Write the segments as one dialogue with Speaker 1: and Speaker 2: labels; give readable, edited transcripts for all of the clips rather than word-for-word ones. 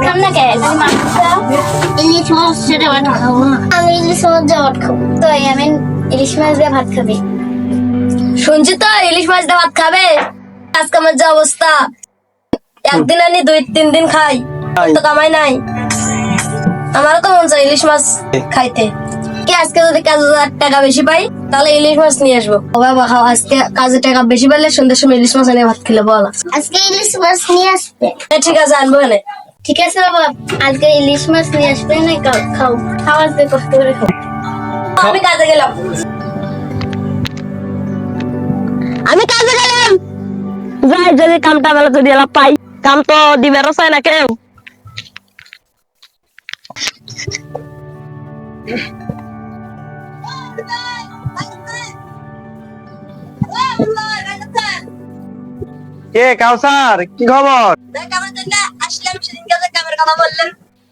Speaker 1: খাম না কে ইলিশ মাছ সেটা ভাত খাবো না। আমি ইলিশ মাছ দিয়ে ভাত খাবো। তো আমি ইলিশ মাছ দিয়ে ভাত খাবি? শুনছি তো ইলিশ মাছ দিয়ে ভাত খাবে। আজকে আমার যে অবস্থা, একদিন আনি 2-3 দিন খাই, তো কামাই নাই। আমারও তো মন চাই ইলিশ মাছ খাইতে। কি আজকে যদি কাজে টাকা বেশি পাই তাহলে ইলিশ মাছ নিয়ে আসবো। ও বাবা খাও, আজকে কাজে টাকা বেশি পেলে সন্ধ্যার সময় ইলিশ মাছ এনে ভাত খেলে বল। আজকে ইলিশ মাছ নিয়ে আসবে? ঠিক আছে, আনবো এনে। ঠিক আছে বাবা, আজকে ইলিশ মাছ নিয়ে আসবে না? খাও খাওয়া যে কষ্ট করে খাও। আমি কাজে গেলাম।
Speaker 2: যাই যদি কামটা বেলা যদি এলা পাই, কাম তো দিবেরও চাই না কেউ।
Speaker 3: কে কাউসার, কি খবর?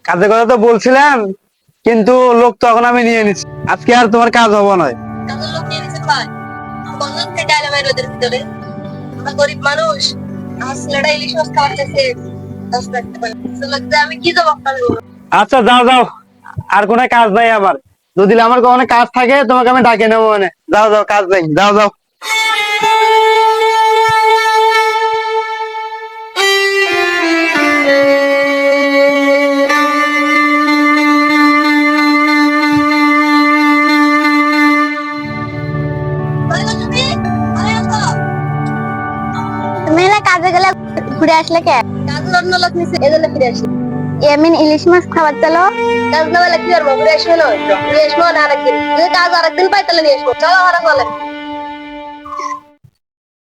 Speaker 3: কাজের কথা তো বলছিলাম, কিন্তু লোক তো এখন আমি নিয়ে নিচ্ছি। আজকে আর তোমার কাজ হবো না।
Speaker 2: গরিব মানুষ, আমার ছেলেটা ইলিশ মাছ খাওয়াতেছে, আমি কি জবাব দেবো?
Speaker 3: আচ্ছা যাও যাও, আর কোনো কাজ নাই আমার। যদি আমার কোনো কাজ থাকে তোমাকে আমি ডাকে নেবো। মানে যাও যাও, কাজ নেই, যাও যাও।
Speaker 1: তুমি না কাজে গেলে ঘুরে আসলে কে?
Speaker 2: কাজের অন্য লোক নিচে এজন্য ফিরে আসি।
Speaker 1: এমন ইলিশ মাছ খাবার চলো।
Speaker 2: কাজ না হলে কি করবো? ঘুরে আসবো না, ঘুরে আসবো না আরেকদিন। যদি কাজ আরেকদিন পাই তাহলে নিয়ে আসবো। চলো, ওরা বলে